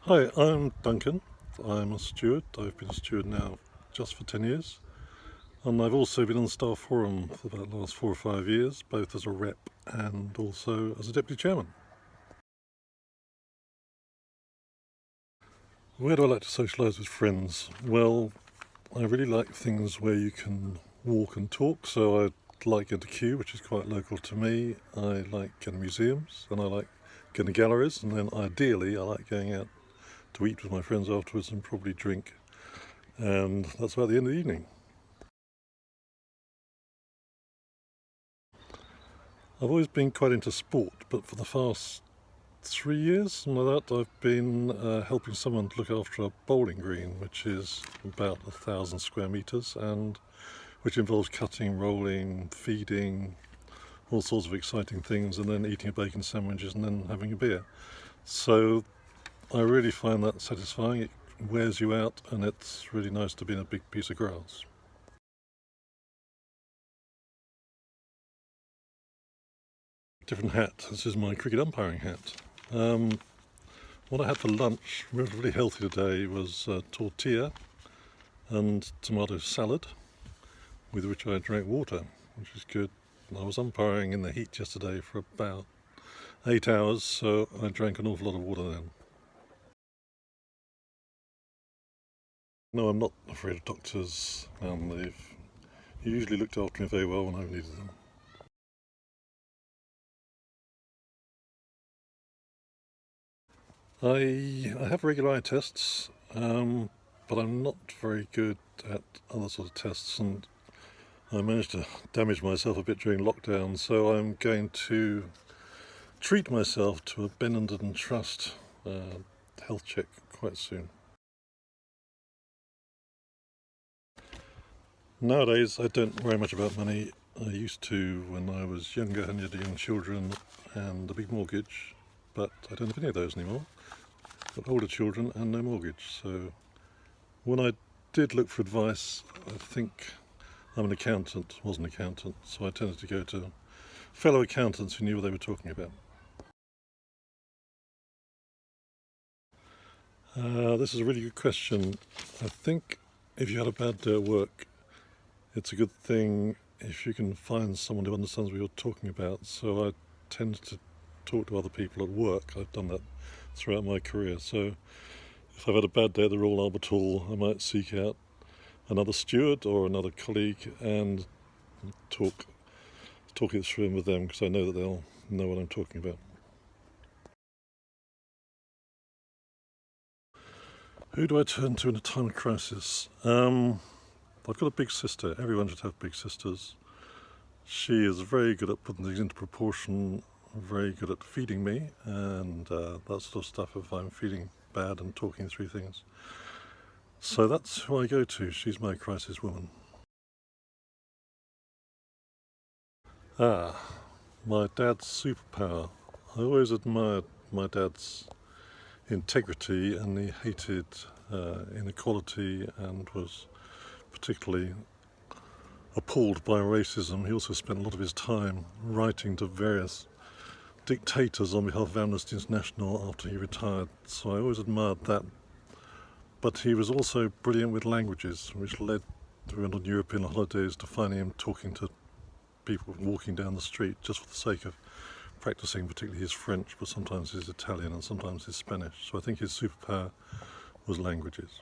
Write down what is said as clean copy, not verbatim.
Hi, I'm Duncan. I'm a steward. I've been a steward now just for 10 years. And I've also been on the staff forum for about the last 4 or 5 years, both as a rep and also as a deputy chairman. Where do I like to socialise with friends? Well, I really like things where you can walk and talk, so I like going to Kew, which is quite local to me. I like going to museums, and I like going to galleries, and then ideally I like going out to eat with my friends afterwards and probably drink. And that's about the end of the evening. I've always been quite into sport, but for the past 3 years, something like that, I've been helping someone to look after a bowling green, which is about 1,000 square metres, and which involves cutting, rolling, feeding, all sorts of exciting things, and then eating a bacon sandwiches and then having a beer. So I really find that satisfying. It wears you out, and it's really nice to be in a big piece of grass. Different hat. This is my cricket umpiring hat. What I had for lunch, relatively healthy today, was tortilla and tomato salad, with which I drank water, which is good. I was umpiring in the heat yesterday for about 8 hours, so I drank an awful lot of water then. No, I'm not afraid of doctors. They've usually looked after me very well when I've needed them. I have regular eye tests, but I'm not very good at other sort of tests, and I managed to damage myself a bit during lockdown, so I'm going to treat myself to a Benenden and Trust health check quite soon. Nowadays, I don't worry much about money. I used to when I was younger and had young children and a big mortgage, but I don't have any of those anymore. Got older children and no mortgage, so when I did look for advice, I think I'm an accountant, was an accountant, so I tended to go to fellow accountants who knew what they were talking about. This is a really good question. I think if you had a bad day at work, it's a good thing if you can find someone who understands what you're talking about. So I tend to talk to other people at work. I've done that throughout my career. So if I've had a bad day at the Royal Albert Hall, I might seek out another steward or another colleague and talk it through with them, because I know that they'll know what I'm talking about. Who do I turn to in a time of crisis? I've got a big sister. Everyone should have big sisters. She is very good at putting things into proportion, very good at feeding me, and that sort of stuff if I'm feeling bad and talking through things. So that's who I go to. She's my crisis woman. My dad's superpower. I always admired my dad's integrity, and he hated inequality and was particularly appalled by racism. He also spent a lot of his time writing to various dictators on behalf of Amnesty International after he retired, so I always admired that. But he was also brilliant with languages, which led, we went on European holidays, to finding him talking to people walking down the street just for the sake of practicing, particularly his French, but sometimes his Italian and sometimes his Spanish. So I think his superpower was languages.